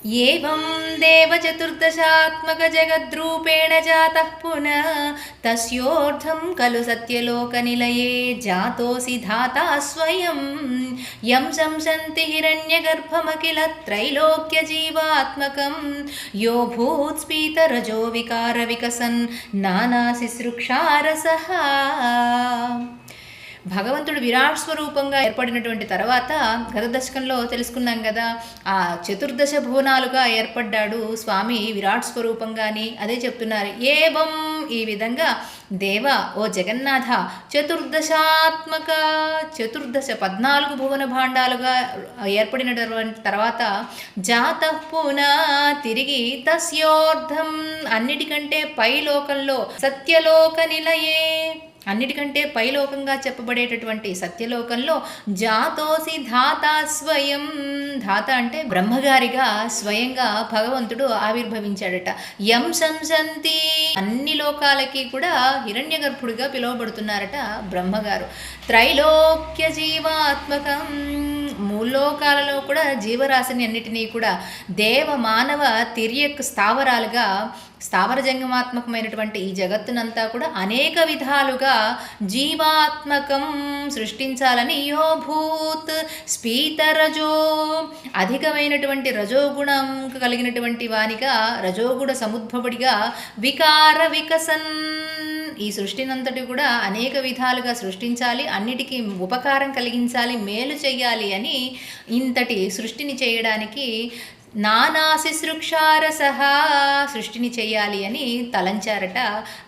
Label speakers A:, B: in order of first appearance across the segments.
A: एवं देवचतुर्दशात्मकजगद्रूपेण जातः पुनः तस्योर्धं खलु सत्यलोकनिलये जातोऽसि धाता स्वयं यं शंसन्ति हिरण्यगर्भमखिल त्रैलोक्यजीवात्मकं यो भूत्स्फीतरजो विकारविकसन् नानासिसृक्षारसः. భగవంతుడు విరాట్ స్వరూపంగా ఏర్పడినటువంటి తర్వాత గత దశకంలో తెలుసుకున్నాం కదా, ఆ చతుర్దశ భువనాలుగా ఏర్పడ్డాడు స్వామి విరాట్ స్వరూపంగాని. అదే చెప్తున్నారు, ఏవం ఈ విధంగా దేవ ఓ జగన్నాథ చతుర్దశాత్మక 14 భువన భాండాలుగా ఏర్పడినటువంటి తర్వాత జాత పున తిరిగి తస్యోర్ధం అన్నిటికంటే పై లోకంలో సత్యలోక నిలయే అన్నిటికంటే పైలోకంగా చెప్పబడేటటువంటి సత్యలోకంలో జాతోసి ధాత స్వయం, ధాత అంటే బ్రహ్మగారిగా స్వయంగా భగవంతుడు ఆవిర్భవించాడట. యం సంసంతి అన్ని లోకాలకి కూడా హిరణ్య గర్భుడిగా పిలువబడుతున్నారట బ్రహ్మగారు. త్రైలోక్య జీవాత్మకం మూలోకాలలో కూడా జీవరాశిని అన్నిటినీ కూడా దేవ మానవ తిర్యక్ స్థావరాలుగా స్థావర జంగమాత్మకమైనటువంటి ఈ జగత్తునంతా కూడా అనేక విధాలుగా జీవాత్మకం సృష్టించాలని యోభూత్ స్ఫీతరజో అధికమైనటువంటి రజోగుణం కలిగినటువంటి వానిగా రజోగుణ సముద్భవుడిగా వికార వికసన్ ఈ సృష్టినంతటి కూడా అనేక విధాలుగా సృష్టించాలి, అన్నిటికీ ఉపకారం కలిగించాలి, మేలు చెయ్యాలి అని ఇంతటి సృష్టిని చేయడానికి నానాశిశృక్షారసహ సృష్టిని చేయాలి అని తలంచారట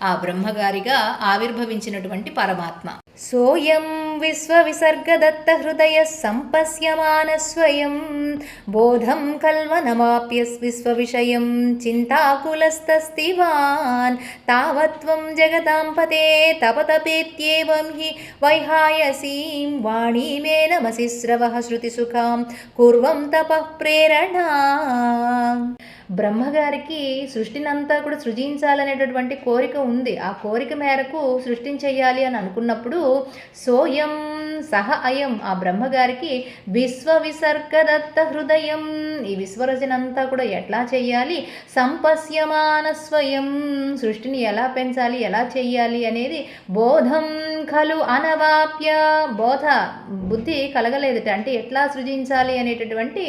A: ఆ బ్రహ్మగారిగా ఆవిర్భవించినటువంటి పరమాత్మ. సోయం విశ్వవిసర్గదత్త హృదయ సంపశ్యమాన స్వయం బోధం కల్వనమాప్య విశ్వవిషయం చింతాకులస్తస్తివాన్ తావత్వం జగదాంపతే తపతపేత్యేవం హి వైహాయసీం వాణీమేనమసి స్రవః శృతిసుఖాం కుర్వం తపః ప్రేరణా. బ్రహ్మగారికి సృష్టినంతా కూడా సృజించాలనేటటువంటి కోరిక ఉంది. ఆ కోరిక మేరకు సృష్టించేయాలి అని అనుకున్నప్పుడు సోయం సహ అయం ఆ బ్రహ్మగారికి విశ్వ విసర్గదత్త హృదయం ఈ విశ్వరచనంతా కూడా ఎట్లా చెయ్యాలి, సంపశ్యమాన స్వయం సృష్టిని ఎలా పెంచాలి, ఎలా చెయ్యాలి అనేది బోధం ఖలు అనవాప్య బోధ బుద్ధి కలగలేదట. అంటే ఎట్లా సృజించాలి అనేటటువంటి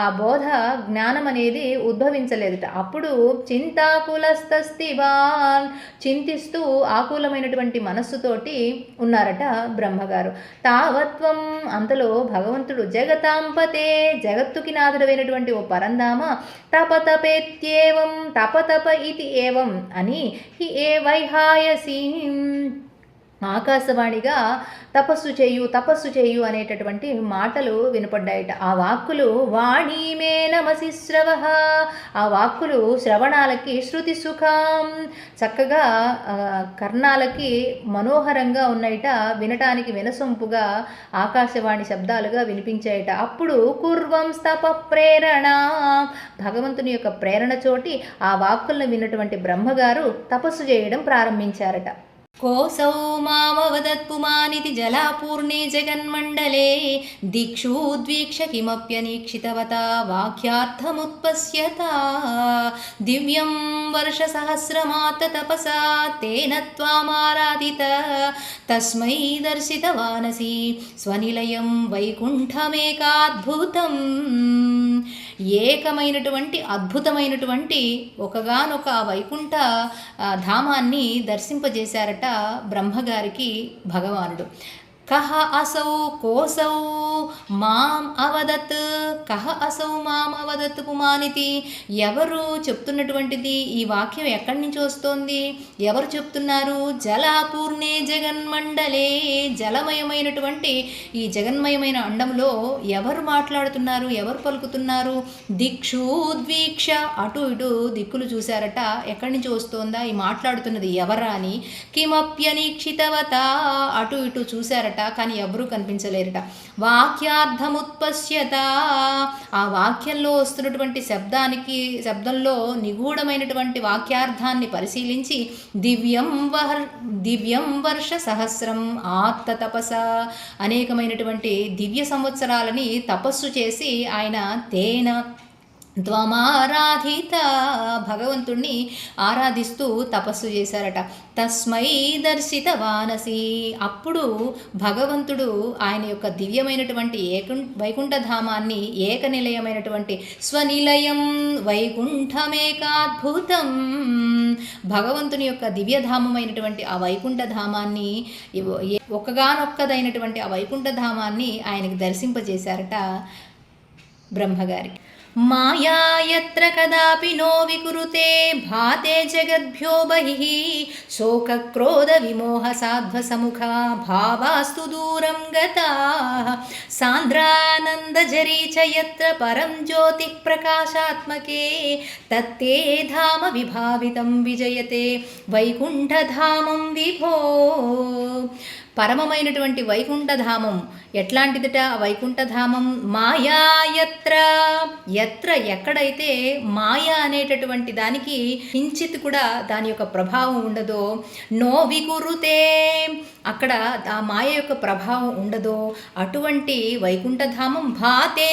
A: ఆ బోధ జ్ఞానం అనేది ఉద్భవించలేదట. అప్పుడు చింతాకులస్తస్తివాన్ చింతిస్తూ ఆకులమైనటువంటి మనస్సుతోటి ఉన్నారట బ్రహ్మగారు. తావత్వం అంతలో భగవంతుడు జగతాంపతే జగత్తుకి నాథుడైనటువంటి ఓ పరంధామ తపతపేత్యేవం తపతప ఇది ఏవం అని హి ఏ వైహాయసీం ఆకాశవాణిగా తపస్సు చేయు అనేటటువంటి మాటలు వినపడ్డాయట. ఆ వాక్కులు వాణీమే నమసి శ్రవః ఆ వాక్కులు శ్రవణాలకి శృతి సుఖం చక్కగా కర్ణాలకి మనోహరంగా ఉన్నాయట, వినటానికి వినసొంపుగా ఆకాశవాణి శబ్దాలుగా వినిపించాయట. అప్పుడు కుర్వం స్తప ప్రేరణ భగవంతుని యొక్క ప్రేరణ చోటి ఆ వాక్కులను విన్నటువంటి బ్రహ్మగారు తపస్సు చేయడం ప్రారంభించారట. కోసౌ మామవదత్పుమానితి జలాపూర్ణే జగన్మండలే దిక్షూద్వీక్ష కిమప్యనీక్షితవతా వాక్యార్థముత్పశ్యత దివ్యం వర్షసహస్రమాత తపసా తేన త్వామారాధిత తస్మై దర్శితవానసి స్వనిలయం వైకుంఠమేకాద్భుతం. ఏకమైనటువంటి అద్భుతమైనటువంటి ఒకగానొక వైకుంఠ ధామాన్ని దర్శింపజేశారట బ్రహ్మగారికి భగవానుడు. కహ అసౌ కోసౌ మాం అవదత్ కహ అసౌ మాం అవదత్ పుమానితి ఎవరు చెప్తున్నటువంటిది, ఈ వాక్యం ఎక్కడి నుంచి వస్తోంది, ఎవరు చెప్తున్నారు? జలాపూర్ణే జగన్మండలే జలమయమైనటువంటి ఈ జగన్మయమైన అండంలో ఎవరు మాట్లాడుతున్నారు, ఎవరు పలుకుతున్నారు? దిక్షూద్వీక్ష అటు ఇటు దిక్కులు చూశారట, ఎక్కడి నుంచి వస్తోందా ఈ మాట్లాడుతున్నది ఎవరా అని. కిమప్యనీక్షితవత అటు ఇటు చూశారట, కానీ ఎవరూ కనిపించలేరట. వాక్యార్థముత్పశ్యత ఆ వాక్యంలో వస్తున్నటువంటి శబ్దంలో నిగూఢమైనటువంటి వాక్యార్థాన్ని పరిశీలించి దివ్యం వర్ష సహస్రం ఆత్త తపస అనేకమైనటువంటి దివ్య సంవత్సరాలని తపస్సు చేసి ఆయన తేన త్వమారాధిత, భగవంతుణ్ణి ఆరాధిస్తూ తపస్సు చేశారట. తస్మై దర్శిత వానసి, అప్పుడు భగవంతుడు ఆయన యొక్క దివ్యమైనటువంటి వైకుంఠధామాన్ని, ఏకనిలయమైనటువంటి స్వనిలయం వైకుంఠమేకాద్భుతం, భగవంతుని యొక్క దివ్యధామమైనటువంటి ఆ వైకుంఠధామాన్ని, ఒక్కగానొక్కదైనటువంటి ఆ వైకుంఠధామాన్ని ఆయనకి దర్శింపజేశారట బ్రహ్మగారికి. మాయా యత్ర కదాపి నో వికురుతే భాతే జగద్భ్యో బహిః శోకక్రోధ విమోహ సాధ్వ సముఖా భావాస్తు దూరం గతాః సాంద్రానందజరీ చ యత్ర పరం జ్యోతి ప్రకాశాత్మకే తత్తే ధామ విభావితం విజయతే వైకుంఠధామం విభో. పరమమైనటువంటి వైకుంఠధామం ఎట్లాంటిదిట? వైకుంఠధామం మాయా యత్ర, యత్ర ఎక్కడైతే మాయా అనేటటువంటి దానికి కించిత్ కూడా దాని యొక్క ప్రభావం ఉండదో, నో వికురుతే అక్కడ ఆ మాయ యొక్క ప్రభావం ఉండదో అటువంటి వైకుంఠధామం భాతే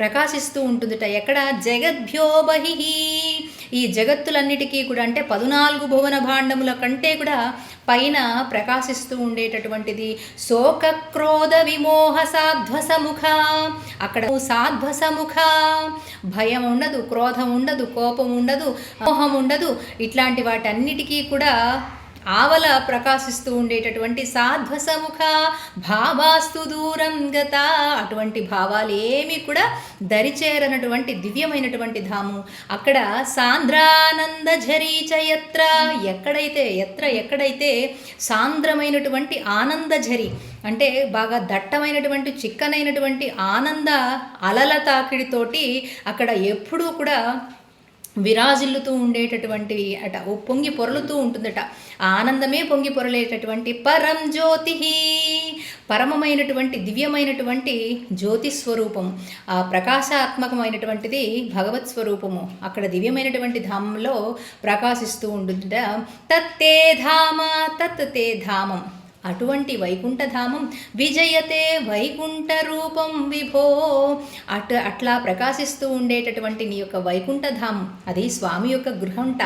A: ప్రకాశిస్తూ ఉంటుందిట. ఎక్కడ? జగద్భ్యో బహిః, ఈ జగత్తులన్నిటికీ కూడా అంటే 14 భువన భాండముల కంటే కూడా పైన ప్రకాశిస్తూ ఉండేటటువంటిది. శోకక్రోధ విమోహ సాధ్వసముఖ, అక్కడ సాధ్వసముఖ, భయం ఉండదు, క్రోధం ఉండదు, కోపం ఉండదు, మోహం ఉండదు, ఇట్లాంటి వాటన్నిటికీ కూడా ఆవల ప్రకాశిస్తూ ఉండేటటువంటి సాధ్వసముఖ భావాస్తు దూరం గత, అటువంటి భావాలు ఏమి కూడా దరిచేరనటువంటి దివ్యమైనటువంటి ధాము. అక్కడ సాంద్రానంద ఝరీచ యత్ర, ఎక్కడైతే సాంద్రమైనటువంటి ఆనందఝరి అంటే బాగా దట్టమైనటువంటి చిక్కనైనటువంటి ఆనంద అలల తాకిడితోటి అక్కడ ఎప్పుడూ కూడా విరాజిల్లుతూ ఉండేటటువంటివి అట, పొంగి పొరలుతూ ఉంటుందట. ఆనందమే పొంగి పొరలేటటువంటి పరం జ్యోతి, పరమమైనటువంటి దివ్యమైనటువంటి జ్యోతి స్వరూపం, ఆ ప్రకాశాత్మకమైనటువంటిది భగవత్ స్వరూపము అక్కడ దివ్యమైనటువంటి ధామంలో ప్రకాశిస్తూ ఉంటుందట. తత్తే ధామ, తత్తే ధామం, అటువంటి వైకుంఠధామం విజయతే వైకుంఠ రూపం విభో, అట్లా ప్రకాశిస్తూ ఉండేటటువంటి నీ యొక్క వైకుంఠధామం అది స్వామి యొక్క గృహంట.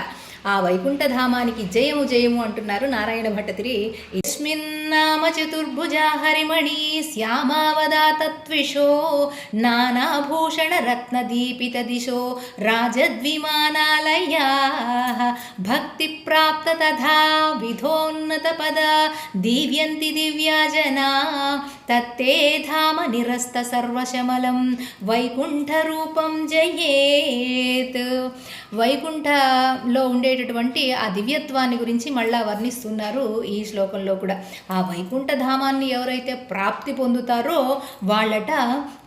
A: ఆ వైకుంఠధామానికి జయము జయము అంటున్నారు నారాయణ భట్టతిరి. యస్మిన్నామ చతుర్భుజా హరిమణి శ్యామావదాతత్విషో నానాభూషణ రత్నదీపిత దిశో రాజద్విమానాలయా భక్తి ప్రాప్త తథా విధోన్నత పద దీవ్యంతి దివ్యాజనా తత్తే ధామ నిరస్త సర్వశమలం వైకుంఠ రూపం జయేత్. వైకుంఠలో ఉండేటటువంటి ఆ దివ్యత్వాన్ని గురించి మళ్ళా వర్ణిస్తున్నారు ఈ శ్లోకంలో కూడా. ఆ వైకుంఠ ధామాన్ని ఎవరైతే ప్రాప్తి పొందుతారో వాళ్ళట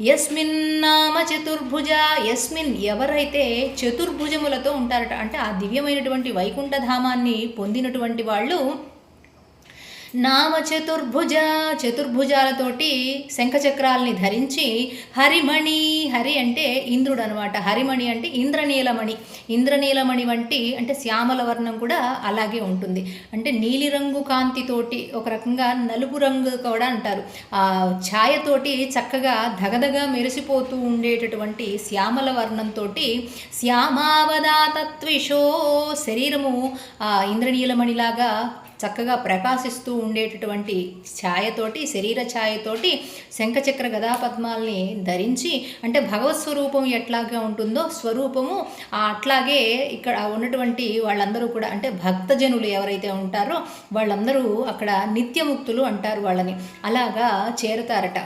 A: యస్మిన్ నామ చతుర్భుజ, యస్మిన్ ఎవరైతే చతుర్భుజములతో ఉంటారట అంటే ఆ దివ్యమైనటువంటి వైకుంఠ ధామాన్ని పొందినటువంటి వాళ్ళు నామ చతుర్భుజ, చతుర్భుజాలతోటి శంఖచక్రాల్ని ధరించి హరిమణి, హరి అంటే ఇంద్రుడు అనమాట, హరిమణి అంటే ఇంద్రనీలమణి, ఇంద్రనీలమణి వంటి అంటే శ్యామల వర్ణం కూడా అలాగే ఉంటుంది. అంటే నీలిరంగు కాంతితోటి ఒక రకంగా నలుపు రంగు కూడా అంటారు, ఆ ఛాయతోటి చక్కగా ధగధగా మెరిసిపోతూ ఉండేటటువంటి శ్యామల వర్ణంతో శ్యామావదాతత్విషో, శరీరము ఇంద్రనీలమణిలాగా చక్కగా ప్రకాశిస్తూ ఉండేటటువంటి ఛాయతోటి, శరీర ఛాయతోటి శంఖచక్ర గదాపద్మాల్ని ధరించి అంటే భగవత్ స్వరూపం ఎట్లాగా ఉంటుందో స్వరూపము అట్లాగే ఇక్కడ ఉన్నటువంటి వాళ్ళందరూ కూడా అంటే భక్తజనులు ఎవరైతే ఉంటారో వాళ్ళందరూ అక్కడ నిత్యముక్తులు అంటారు వాళ్ళని, అలాగా చేరుతారట.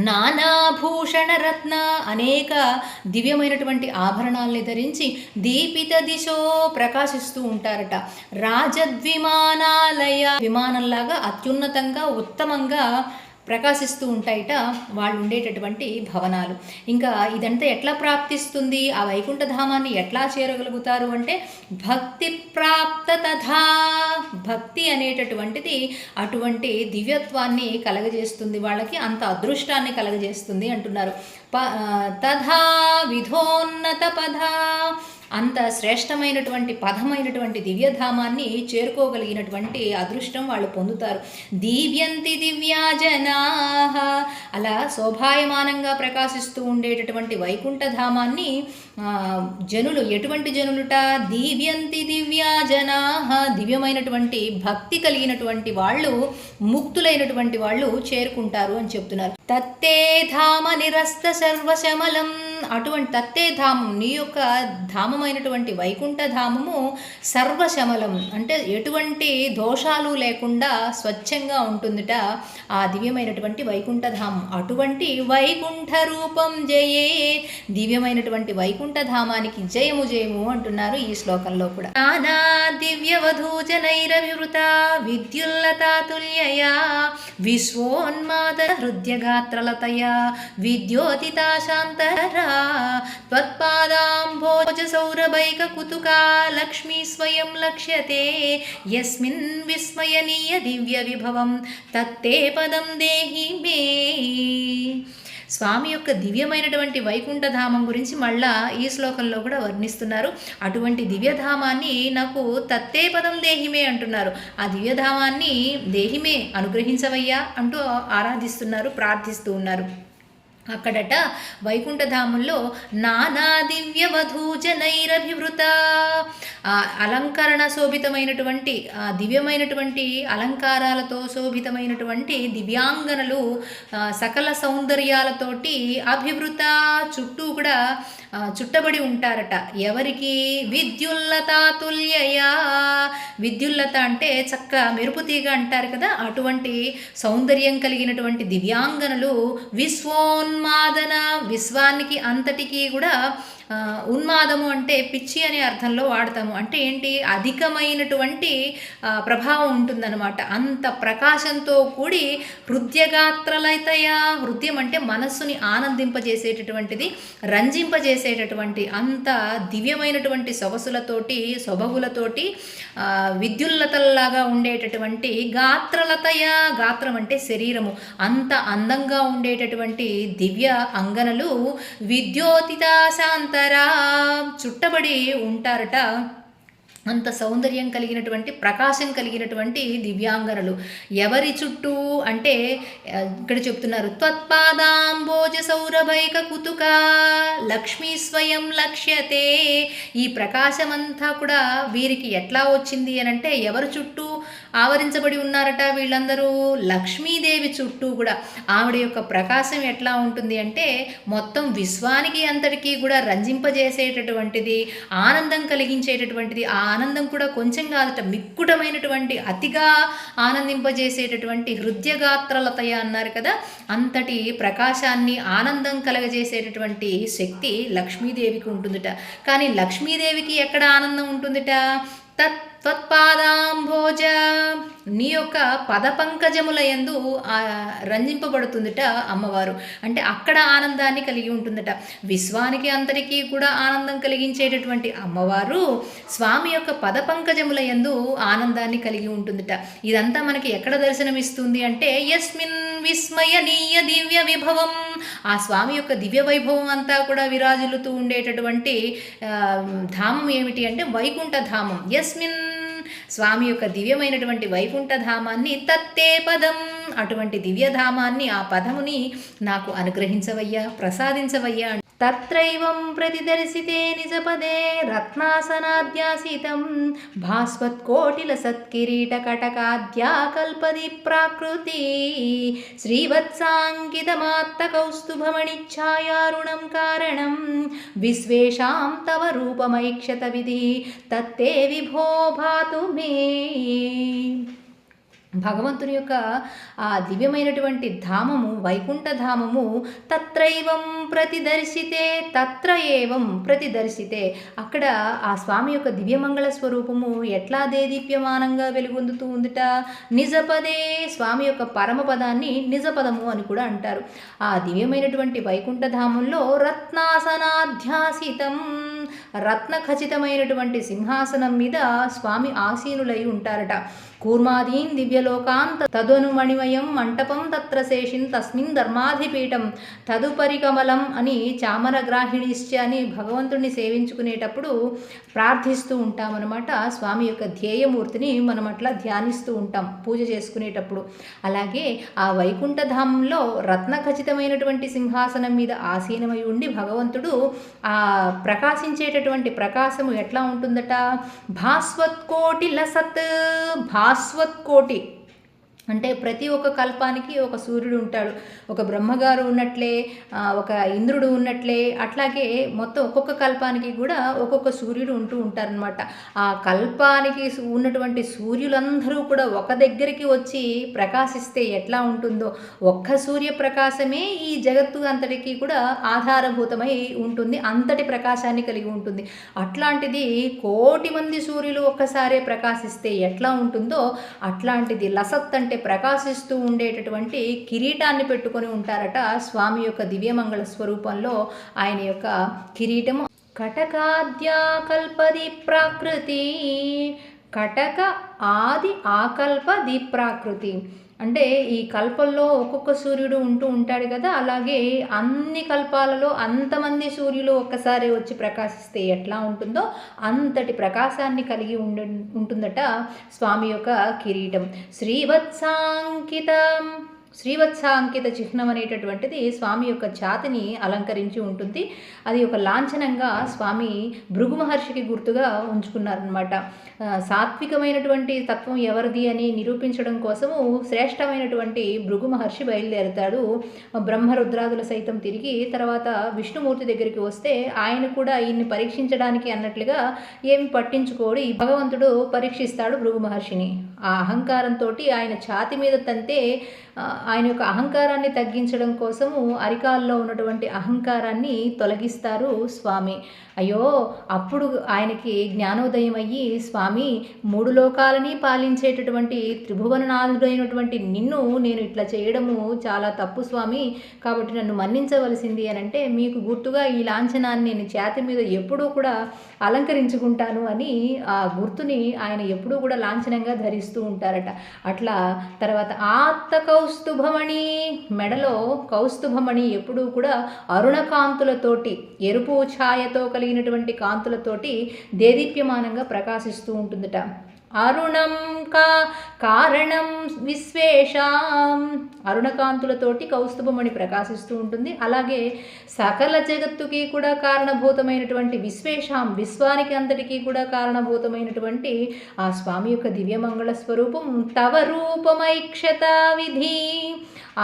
A: నానాభూషణ రత్న, అనేక దివ్యమైనటువంటి ఆభరణాల్ని ధరించి దీపిత దిశో ప్రకాశిస్తూ ఉంటారట. రాజద్విమానాలయ, విమానంలాగా అత్యున్నతంగా ఉత్తమంగా ప్రకాశిస్తూ ఉంటాయిట వాళ్ళు ఉండేటటువంటి భవనాలు. ఇంకా ఇదంతా ఎట్లా ప్రాప్తిస్తుంది, ఆ వైకుంఠధామాన్ని ఎట్లా చేరగలుగుతారు అంటే భక్తి ప్రాప్త తథా, భక్తి అనేటటువంటిది అటువంటి దివ్యత్వాన్ని కలగజేస్తుంది వాళ్ళకి, అంత అదృష్టాన్ని కలగజేస్తుంది అంటున్నారు. తథా విధోన్నత పద, అంత శ్రేష్టమైనటువంటి పదమైనటువంటి దివ్యధామాన్ని చేరుకోగలిగినటువంటి అదృష్టం వాళ్ళు పొందుతారు. దీవ్యంతి దివ్యాజనా, అలా శోభాయమానంగా ప్రకాశిస్తూ ఉండేటటువంటి వైకుంఠధామాన్ని జనులు ఎటువంటి జనులుట? దివ్యంతి దివ్యా జనా, దివ్యమైనటువంటి భక్తి కలిగినటువంటి వాళ్ళు, ముక్తులైనటువంటి వాళ్ళు చేరుకుంటారు అని చెప్తున్నారు. తత్తే ధామ నిరస్త సర్వశమలం, అటువంటి తత్తే ధామం, నీ యొక్క ధామమైనటువంటి వైకుంఠ ధామము సర్వశమలం అంటే ఎటువంటి దోషాలు లేకుండా స్వచ్ఛంగా ఉంటుందిట ఆ దివ్యమైనటువంటి వైకుంఠ ధామం. అటువంటి వైకుంఠ రూపం జయే, దివ్యమైనటువంటి వైకుంఠ ధామానికి జయము జయము అంటున్నారు ఈ శ్లోకంలో కూడా. నానా దివ్యవధూజనైరవివృత విద్యుల్లతాతుల్యయా విశ్వోన్మాద హృద్యగాత్రలతయా విద్యోతితా శాంతరా త్వత్పాదాంభోజ సౌరభైక కుతుకా లక్ష్మీ స్వయం లక్ష్యతే యస్మిన్ విస్మయనీయ దివ్య విభవం తత్తే పదం దేహి మే. స్వామి యొక్క దివ్యమైనటువంటి వైకుంఠధామం గురించి మళ్ళా ఈ శ్లోకంలో కూడా వర్ణిస్తున్నారు. అటువంటి దివ్యధామాన్ని నాకు తత్తే పదం దేహిమే అంటున్నారు. ఆ దివ్యధామాన్ని దేహిమే అనుగ్రహించవయ్యా అంటూ ఆరాధిస్తున్నారు, ప్రార్థిస్తూ ఉన్నారు. అక్కడట వైకుంఠధామంలో నానా దివ్య వధూజనైరభివృత, అలంకరణ శోభితమైనటువంటి దివ్యమైనటువంటి అలంకారాలతో శోభితమైనటువంటి దివ్యాంగనలు సకల సౌందర్యాలతోటి అభివృత చుట్టూ కూడా చుట్టబడి ఉంటారట. ఎవరికి? విద్యుల్లతాతుల్యయా, విద్యుల్లత అంటే చక్క మెరుపు తీగ అంటారు కదా, అటువంటి సౌందర్యం కలిగినటువంటి దివ్యాంగనలు విశ్వోన్మాదన, విశ్వానికి అంతటికీ కూడా ఉన్మాదము అంటే పిచ్చి అనే అర్థంలో వాడతాము. అంటే ఏంటి? అధికమైనటువంటి ప్రభావం ఉంటుందన్నమాట. అంత ప్రకాశంతో కూడి హృదయగాత్రలైతయా, హృదయం అంటే మనస్సుని ఆనందింపజేసేటటువంటిది, రంజింపజేసేటటువంటి అంత దివ్యమైనటువంటి సొగసులతోటి, సొబగులతోటి, విద్యుల్లతల్లాగా ఉండేటటువంటి గాత్రలతయా, గాత్రం అంటే శరీరము, అంత అందంగా ఉండేటటువంటి దివ్య అంగనలు విద్యోతితా శాంత చుట్టబడి ఉంటారట. అంత సౌందర్యం కలిగినటువంటి, ప్రకాశం కలిగినటువంటి దివ్యాంగనలు. ఎవరి చుట్టూ అంటే ఇక్కడ చెప్తున్నారు, త్వత్పాదాంబోజ సౌరభైక కుతుక లక్ష్మీ స్వయం లక్ష్యతే. ఈ ప్రకాశమంతా కూడా వీరికి ఎట్లా వచ్చింది అని అంటే, ఎవరి చుట్టూ ఆవరించబడి ఉన్నారట వీళ్ళందరూ? లక్ష్మీదేవి చుట్టూ కూడా. ఆవిడ యొక్క ప్రకాశం ఎట్లా ఉంటుంది అంటే, మొత్తం విశ్వానికి అంతటికీ కూడా రంజింపజేసేటటువంటిది, ఆనందం కలిగించేటటువంటిది. ఆ ఆనందం కూడా కొంచెం కాదట, మిక్కుటమైనటువంటి, అతిగా ఆనందింపజేసేటటువంటి హృదయగాత్రలతయ అన్నారు కదా, అంతటి ప్రకాశాన్ని, ఆనందం కలగజేసేటటువంటి శక్తి లక్ష్మీదేవికి ఉంటుందిట. కానీ లక్ష్మీదేవికి ఎక్కడ ఆనందం ఉంటుందిట? త్వత్పాదాంభోజ, నీ యొక్క పదపంకజముల యందు రంజింపబడుతుందిట అమ్మవారు. అంటే అక్కడ ఆనందాన్ని కలిగి ఉంటుందట. విశ్వానికి అంతటికీ కూడా ఆనందం కలిగించేటటువంటి అమ్మవారు స్వామి యొక్క పదపంకజముల యందు ఆనందాన్ని కలిగి ఉంటుందట. ఇదంతా మనకి ఎక్కడ దర్శనమిస్తుంది అంటే, యస్మిన్ విస్మయనీయ దివ్య విభవం, ఆ స్వామి యొక్క దివ్య వైభవం అంతా కూడా విరాజిల్లుతూ ఉండేటటువంటి ధామం ఏమిటి అంటే వైకుంఠ ధామం. యస్మిన్, స్వామి యొక్క దివ్యమైనటువంటి వైకుంఠ ధామాన్ని, తత్తే పదం, అటువంటి దివ్యధామాన్ని, ఆ పదముని నాకు అనుగ్రహించవయ్యా, ప్రసాదించవయ్యా. తత్రైవం ప్రతిదర్శితే నిజపదే రత్నాసనాధ్యాసితం భాస్వత్కోటిల సత్కిరీట కటకాద్యా కల్పది ప్రాకృతి శ్రీవత్సాంకితమాత్త కౌస్తుభమణిఛాయారుణం కారణం విశ్వేషాం తవ రూపమైక్షత విధి తత్తే విభో భాతు మే. భగవంతుని యొక్క ఆ దివ్యమైనటువంటి ధామము, వైకుంఠ ధామము, తత్రైవం ప్రతిదర్శితే, తత్ర ఏవం ప్రతిదర్శితే, అక్కడ ఆ స్వామి యొక్క దివ్యమంగళ స్వరూపము ఎట్లా దేదీప్యమానంగా వెలుగొందుతూ ఉందిట. నిజపదే, స్వామి యొక్క పరమపదాన్ని నిజపదము అని కూడా అంటారు. ఆ దివ్యమైనటువంటి వైకుంఠ ధామంలో రత్నాసనాధ్యాసితం, రత్న ఖచ్చితమైనటువంటి సింహాసనం మీద స్వామి ఆసీనులై ఉంటారట. కూర్మాదీన్ దివ్య లోకాన్ తదనుమణిమయం మంటపం తత్ర శేషిన్ తస్మిన్ ధర్మాధిపీఠం తదుపరి కమలం అని చామరగ్రాహిణిశ్చ అని భగవంతుడిని సేవించుకునేటప్పుడు ప్రార్థిస్తూ ఉంటామన్నమాట. స్వామి యొక్క ధ్యేయమూర్తిని మనం అట్లా ధ్యానిస్తూ ఉంటాం పూజ చేసుకునేటప్పుడు. అలాగే ఆ వైకుంఠధామంలో రత్నఖచితమైనటువంటి సింహాసనం మీద ఆసీనమై ఉండి భగవంతుడు ఆ ప్రకాశించేటటువంటి ప్రకాశము ఎట్లా ఉంటుందట, భాస్వత్కోటి లసత్. భాస్వత్కోటి అంటే ప్రతి ఒక్క కల్పానికి ఒక సూర్యుడు ఉంటాడు. ఒక బ్రహ్మగారు ఉన్నట్లే, ఒక ఇంద్రుడు ఉన్నట్లే, అట్లాగే మొత్తం ఒక్కొక్క కల్పానికి కూడా ఒక్కొక్క సూర్యుడు ఉంటూ ఉంటారనమాట. ఆ కల్పానికి ఉన్నటువంటి సూర్యులందరూ కూడా ఒక దగ్గరికి వచ్చి ప్రకాశిస్తే ఎట్లా ఉంటుందో, ఒక్క సూర్యప్రకాశమే ఈ జగత్తు అంతటికి కూడా ఆధారభూతమై ఉంటుంది, అంతటి ప్రకాశాన్ని కలిగి ఉంటుంది. అట్లాంటిది కోటి మంది సూర్యులు ఒక్కసారే ప్రకాశిస్తే ఎట్లా ఉంటుందో అట్లాంటిది లసత్ అంటే ప్రకాశిస్తూ ఉండేటటువంటి కిరీటాన్ని పెట్టుకొని ఉంటారట స్వామి యొక్క దివ్యమంగళ స్వరూపంలో. ఆయన యొక్క కిరీటము కటకాద్యా కల్పది ప్రాకృతి, కటక ఆది ఆకల్ప దీప్రాకృతి అంటే ఈ కల్పంలో ఒక్కొక్క సూర్యుడు ఉంటూ ఉంటాడు కదా, అలాగే అన్ని కల్పాలలో అంతమంది సూర్యులు ఒక్కసారి వచ్చి ప్రకాశిస్తే ఎట్లా ఉంటుందో అంతటి ప్రకాశాన్ని కలిగి ఉంటుందట స్వామి యొక్క కిరీటం. శ్రీవత్సాంకిత చిహ్నం అనేటటువంటిది స్వామి యొక్క ఛాతిని అలంకరించి ఉంటుంది. అది ఒక లాంఛనంగా స్వామి భృగు మహర్షికి గుర్తుగా ఉంచుకున్నారనమాట. సాత్వికమైనటువంటి తత్వం ఎవరిది అని నిరూపించడం కోసము శ్రేష్టమైనటువంటి భృగు మహర్షి బయలుదేరుతాడు. బ్రహ్మరుద్రాదుల సైతం తిరిగి తర్వాత విష్ణుమూర్తి దగ్గరికి వస్తే ఆయన కూడా ఈయన్ని పరీక్షించడానికి అన్నట్లుగా ఏమి పట్టించుకోడు. ఈ భగవంతుడు పరీక్షిస్తాడు భృగు మహర్షిని. ఆ అహంకారంతో ఆయన ఛాతి మీద తంతే ఆయన యొక్క అహంకారాన్ని తగ్గించడం కోసము అరికాల్లో ఉన్నటువంటి అహంకారాన్ని తొలగిస్తారు స్వామి. అయ్యో అప్పుడు ఆయనకి జ్ఞానోదయం అయ్యి, స్వామి 3 లోకాలని పాలించేటటువంటి త్రిభువననాథుడైనటువంటి నిన్ను నేను ఇట్లా చేయడము చాలా తప్పు స్వామి, కాబట్టి నన్ను మన్నించవలసింది అని అంటే, మీకు గుర్తుగా ఈ లాంఛనాన్ని నేను ఛాతి మీద ఎప్పుడూ కూడా అలంకరించుకుంటాను అని ఆ గుర్తుని ఆయన ఎప్పుడూ కూడా లాంఛనంగా ధరిస్తూ ఉంటారట. అట్లా తర్వాత ఆత్త కౌస్తుభమణి, మెడలో కౌస్తుభమణి ఎప్పుడూ కూడా అరుణకాంతులతోటి, ఎరుపు ఛాయతో కలిగినటువంటి కాంతులతోటి దేదీప్యమానంగా ప్రకాశిస్తూ ఉంటుందట. అరుణం కారణం విశ్వేషాం, అరుణకాంతులతోటి కౌస్తుభమణి ప్రకాశిస్తూ ఉంటుంది. అలాగే సకల జగత్తుకి కూడా కారణభూతమైనటువంటి విశ్వేషాం, విశ్వానికి అంతటికీ కూడా కారణభూతమైనటువంటి ఆ స్వామి యొక్క దివ్యమంగళ స్వరూపం. తవ రూపమైక్షత విధి,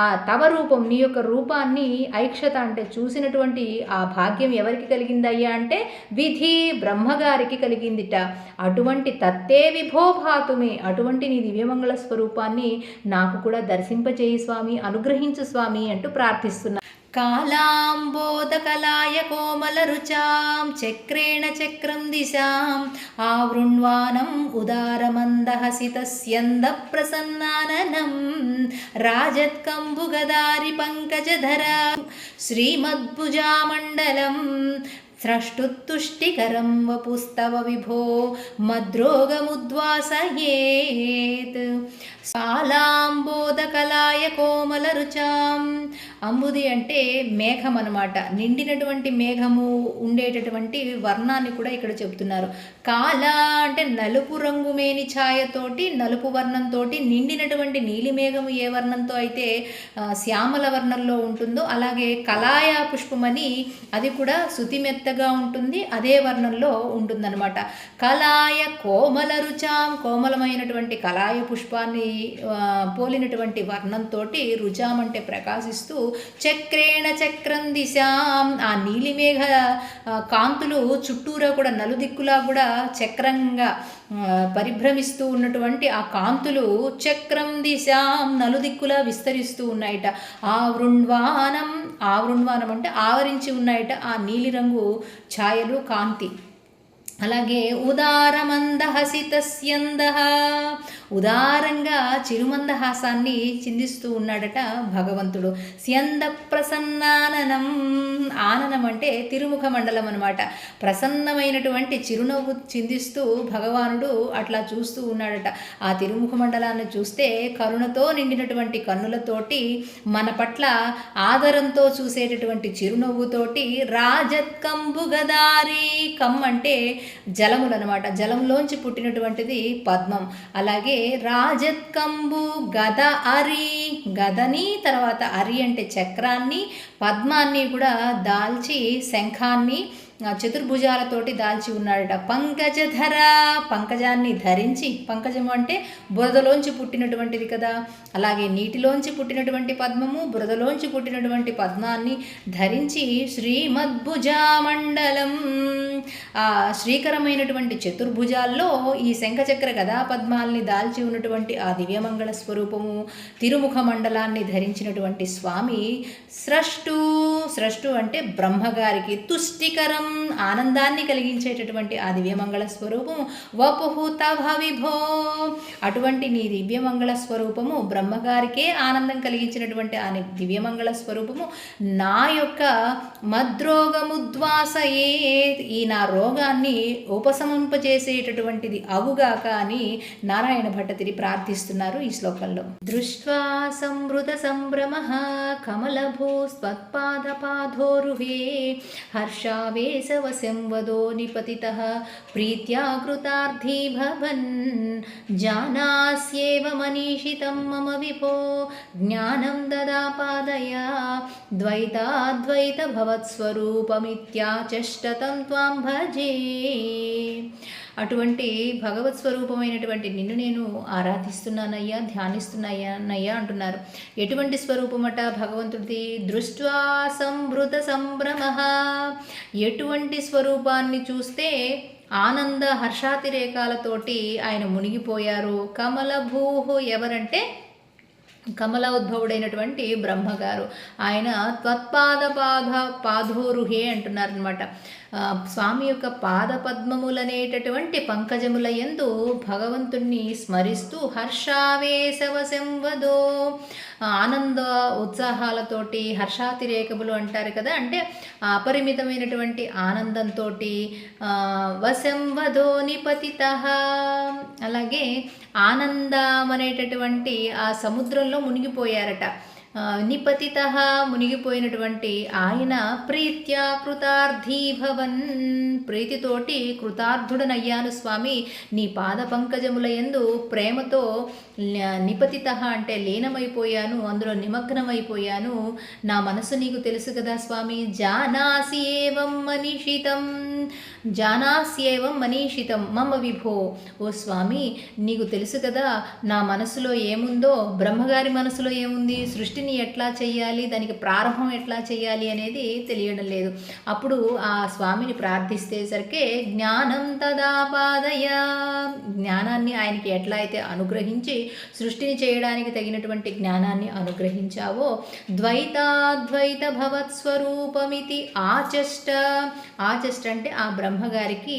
A: ఆ తవ రూపం నీ యొక్క రూపాన్ని ఐక్షత అంటే చూసినటువంటి ఆ భాగ్యం ఎవరికి కలిగిందయ్యా అంటే విధి బ్రహ్మగారికి కలిగిందిట. అటువంటి తత్తే విభోభాతుమే, అటువంటి నీ దివ్యమంగళ స్వరూపాన్ని నాకు కూడా దర్శింపచేయి స్వామి, అనుగ్రహించు స్వామి అంటూ ప్రార్థిస్తున్నా. కాళాంబోధకలాయ కోమలరుచాం చక్రేణ చక్రం దిశాం ఆవృణ్వానం ఉదారమందహసితస్యంద ప్రసన్నాననం రాజత్కంబుగదారి పంకజధర శ్రీమద్భుజామండలం స్రష్టుతుష్టికరం వపుస్తవ విభో మద్రోగముద్వాసయేత్. కాళాంబోధకలాయ కోమల రుచాం, అంబుది అంటే మేఘం అనమాట. నిండినటువంటి మేఘము ఉండేటటువంటి వర్ణాన్ని కూడా ఇక్కడ చెప్తున్నారు. కాళ అంటే నలుపు రంగు మేని ఛాయతోటి, నలుపు వర్ణంతో నిండినటువంటి నీలి మేఘము ఏ వర్ణంతో అయితే శ్యామల వర్ణంలో ఉంటుందో, అలాగే కలాయ పుష్పమని అది కూడా శుతిమెత్తగా ఉంటుంది, అదే వర్ణంలో ఉంటుందన్నమాట. కలాయ కోమల రుచాం, కోమలమైనటువంటి కలాయ పుష్పాన్ని పోలినటువంటి వర్ణంతో రుచాం అంటే ప్రకాశిస్తూ, చక్రేణ చక్రం దిశాం, ఆ నీలిమేఘ కాంతులు చుట్టూరా కూడా నలుదిక్కులా కూడా చక్రంగా పరిభ్రమిస్తూ ఉన్నటువంటి ఆ కాంతులు చక్రం దిశాం నలుదిక్కులా విస్తరిస్తూ ఉన్నాయట. ఆవృణ్వానం అంటే ఆవరించి ఉన్నాయట ఆ నీలిరంగు ఛాయలు, కాంతి. అలాగే ఉదారమందహసితస్యందః, ఉదారంగా చిరుమందహాసాన్ని చిందిస్తూ ఉన్నాడట భగవంతుడు. స్యంద ప్రసన్నాననం, ఆననం అంటే తిరుముఖ మండలం అనమాట. ప్రసన్నమైనటువంటి చిరునవ్వు చిందిస్తూ భగవానుడు అట్లా చూస్తూ ఉన్నాడట. ఆ తిరుముఖ మండలాన్ని చూస్తే కరుణతో నిండినటువంటి కన్నులతోటి మన పట్ల ఆదరంతో చూసేటటువంటి చిరునవ్వుతోటి రాజత్కంబు గదారి, కమ్ అంటే జలములనమాట, జలంలోంచి పుట్టినటువంటిది పద్మం. అలాగే రాజత్కంబు గద అరి, గదని తర్వాత అరి అంటే చక్రాన్ని పద్మాన్ని కూడా దాల్చి శంఖాన్ని చతుర్భుజాలతోటి దాల్చి ఉన్నాడట. పంకజధర, పంకజాన్ని ధరించి, పంకజము అంటే బురదలోంచి పుట్టినటువంటిది కదా, అలాగే నీటిలోంచి పుట్టినటువంటి పద్మము బురదలోంచి పుట్టినటువంటి పద్మాన్ని ధరించి శ్రీమద్భుజామండలం, ఆ శ్రీకరమైనటువంటి చతుర్భుజాల్లో ఈ శంఖచక్ర గదా పద్మాల్ని దాల్చి ఉన్నటువంటి ఆ దివ్యమంగళ స్వరూపము తిరుముఖ మండలాన్ని ధరించినటువంటి స్వామి స్రష్టు, స్రష్టు అంటే బ్రహ్మగారికి తుష్టికరం, ఆనందాన్ని కలిగించేటటువంటి ఆ దివ్యమంగళ స్వరూపము వపుహు తవ విభో, అటువంటి నీ దివ్యమంగళ స్వరూపము బ్రహ్మగారికే ఆనందం కలిగించినటువంటి ఆ దివ్యమంగళ స్వరూపము నా యొక్క మద్రోగముద్వాసయే, ఈ నా రోగాన్ని ఉపశమింపజేసేటటువంటిది అవుగాక అని నారాయణ భట్టతిరి ప్రార్థిస్తున్నారు ఈ శ్లోకంలో. దృష్ట్వా సంవృత సంభ్రమ కమలభూస్త్వత్పాదపాధోరుహే హర్షావేశవశం వదో నిపతితః ప్రీత్యా కృతార్థీ భవన్ జానాస్యేవ మనీషితం మమ విభో జ్ఞానం దదా పాదయా ద్వైతాద్వైత భవత్స్వరూపమిత్యాచష్టతం త్వాం భజే. అటువంటి భగవత్ స్వరూపమైనటువంటి నిన్ను నేను ఆరాధిస్తున్నానయ్యా, ధ్యానిస్తున్నానయ్యా అంటున్నారు. ఎటువంటి స్వరూపమట భగవంతుడిది? దృష్ట్వా సంవృత సంభ్రమ, ఎటువంటి స్వరూపాన్ని చూస్తే ఆనంద హర్షాతిరేకాలతోటి ఆయన మునిగిపోయారు. కమలభూహు ఎవరంటే కమల ఉద్భవుడైనటువంటి బ్రహ్మగారు, ఆయన పాధోరుహే అంటున్నారనమాట. స్వామి యొక్క పాదపద్మములనేటటువంటి పంకజముల యందు భగవంతుణ్ణి స్మరిస్తూ హర్షావేశవశంవదో, ఆనంద ఉత్సాహాలతోటి హర్షాతిరేకములు అంటారు కదా, అంటే అపరిమితమైనటువంటి ఆనందంతో వశంవదో నిపతితః, అలాగే ఆనందం అనేటటువంటి ఆ సముద్రంలో మునిగిపోయారట. నిపతితః మునిగిపోయినటువంటి ఆయన ప్రీత్యా కృతార్థీ భవన్, ప్రీతితోటి కృతార్థుడనయ్యాను స్వామి నీ పాద పంకజముల యందు ప్రేమతో నిపతితః అంటే లీనమైపోయాను, అందులో నిమగ్నమైపోయాను. నా మనసు నీకు తెలుసు కదా స్వామి. జానాసి ఏవం మనీషితం, జానాస్యేవం మనీషితం మమ విభో, ఓ స్వామి నీకు తెలుసు కదా నా మనసులో ఏముందో, బ్రహ్మగారి మనసులో ఏముంది, సృష్టిని ఎట్లా చెయ్యాలి, దానికి ప్రారంభం ఎట్లా చెయ్యాలి అనేది తెలియడం లేదు. అప్పుడు ఆ స్వామిని ప్రార్థిస్తేసరికి జ్ఞానం తదాపాదయ, జ్ఞానాన్ని ఆయనకి ఎట్లా అయితే అనుగ్రహించి సృష్టిని చేయడానికి తగినటువంటి జ్ఞానాన్ని అనుగ్రహించావో ద్వైతాద్వైత భవత్స్వరూపమితి ఆచష్ట, ఆచష్ట అంటే ఆ బ్రహ్మగారికి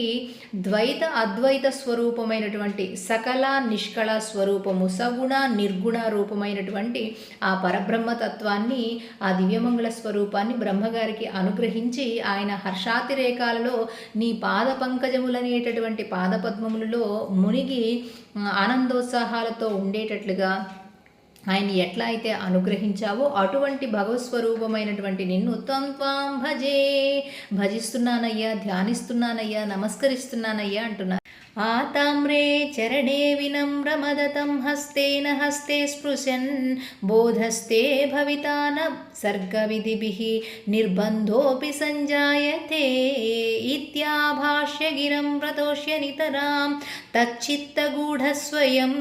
A: ద్వైత అద్వైత స్వరూపమైనటువంటి సకల నిష్కళ స్వరూపము, సగుణ నిర్గుణ రూపమైనటువంటి ఆ పరబ్రహ్మతత్వాన్ని, ఆ దివ్యమంగళ స్వరూపాన్ని బ్రహ్మగారికి అనుగ్రహించి ఆయన హర్షాతిరేకాలలో నీ పాద పంకజములనేటటువంటి పాదపద్మములలో మునిగి ఆనందోత్సాహాలతో ఉండేటట్లుగా ఆయన ఎట్లా అయితే అనుగ్రహించావో అటువంటి భగవత్స్వరూపమైనటువంటి నిన్ను త్వం త్వాం భజే, భజిస్తున్నానయ్యా, ధ్యానిస్తున్నానయ్యా, నమస్కరిస్తున్నానయ్యా అంటున్నారు. ఆతామ్రే చరణే వినమ్రమదతం హస్తేన హస్తే స్పృశన్ బోధస్తే భవితాన సర్గవిధిభిః నిర్బంధోపి సంజాయతే ఇత్యాభాష్య గిరం ప్రతోష్య నితరాం తచ్చిత్తగూఢస్వయం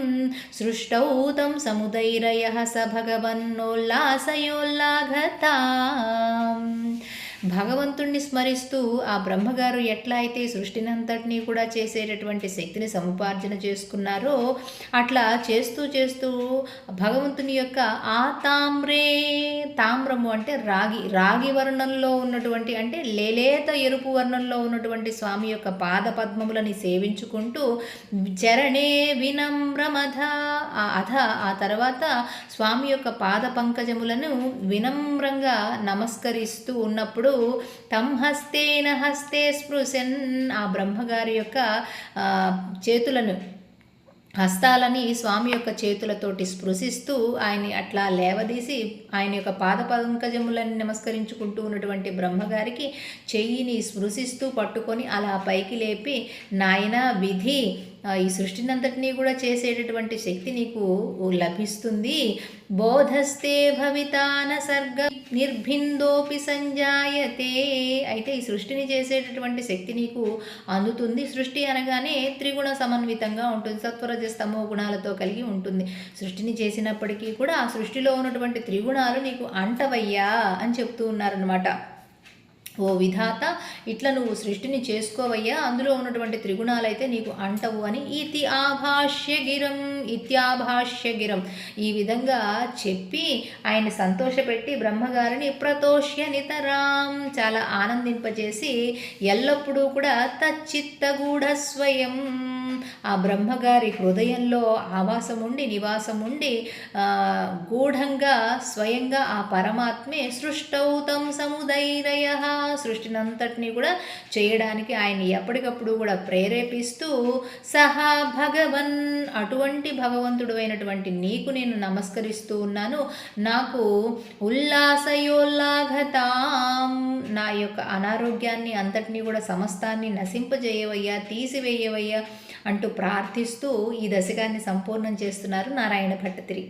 A: సృష్టౌ తం సముదైరయః స భగవన్నోల్లాసయోల్లాఘతాం. భగవంతుణ్ణి స్మరిస్తూ ఆ బ్రహ్మగారు ఎట్లా అయితే సృష్టినంతటినీ కూడా చేసేటటువంటి శక్తిని సముపార్జన చేసుకున్నారో అట్లా చేస్తూ చేస్తూ భగవంతుని యొక్క ఆ తామ్రే, తామ్రము అంటే రాగి వర్ణంలో ఉన్నటువంటి అంటే లేలేత ఎరుపు వర్ణంలో ఉన్నటువంటి స్వామి యొక్క పాద పద్మములని సేవించుకుంటూ చరణే వినమ్రమధ ఆ తర్వాత స్వామి యొక్క పాద పంకజములను వినమ్రంగా నమస్కరిస్తూ ఉన్నప్పుడు తం హస్తేన హస్తే స్పృశన్, ఆ బ్రహ్మగారి యొక్క చేతులను హస్తాలని స్వామి యొక్క చేతులతోటి స్పృశిస్తూ ఆయన్ని అట్లా లేవదీసి ఆయన యొక్క పాద పంకజములని నమస్కరించుకుంటూ ఉన్నటువంటి బ్రహ్మగారికి చెయ్యిని స్పృశిస్తూ పట్టుకొని అలా పైకి లేపి నాయన విధి, ఈ సృష్టినంతటినీ కూడా చేసేటటువంటి శక్తి నీకు లభిస్తుంది. బోధస్తే భవితాన సర్గ నిర్భిందోపి సంజాయతే, అయితే ఈ సృష్టిని చేసేటటువంటి శక్తి నీకు అందుతుంది. సృష్టి అనగానే త్రిగుణ సమన్వితంగా ఉంటుంది, సత్వరజస్తమో గుణాలతో కలిగి ఉంటుంది. సృష్టిని చేసినప్పటికీ కూడా ఆ సృష్టిలో ఉన్నటువంటి త్రిగుణాలు నీకు అంటవయ్యా అని చెప్తూ ఉన్నారనమాట. ఓ విధాత, ఇట్లా నువ్వు సృష్టిని చేసుకోవయ్యా, అందులో ఉన్నటువంటి త్రిగుణాలైతే నీకు అంటవు అని ఇత్యాభాష్యగిరం ఈ విధంగా చెప్పి ఆయన సంతోషపెట్టి బ్రహ్మగారిని ప్రతోష్య నితరాం చాలా ఆనందింపజేసి ఎల్లప్పుడూ కూడా తచ్చిత్తగూఢ స్వయం, ఆ బ్రహ్మగారి హృదయంలో ఆవాసముండి నివాసముండి గూఢంగా స్వయంగా ఆ పరమాత్మే సృష్టౌతం సముదైరయ, సృష్టినంతటినీ కూడా చేయడానికి ఆయన ఎప్పటికప్పుడు కూడా ప్రేరేపిస్తూ సహా భగవన్, అటువంటి భగవంతుడు అయినటువంటి నీకు నేను నమస్కరిస్తూ ఉన్నాను. నాకు ఉల్లాసయోల్లాఘతాం, నా యొక్క అనారోగ్యాన్ని అంతటినీ కూడా సమస్తాన్ని నశింపజేయవయ్యా, తీసివేయవయ్యా అంటూ ప్రార్థిస్తూ ఈ దశకాన్ని సంపూర్ణం చేస్తున్నారు నారాయణ భట్టతిరి.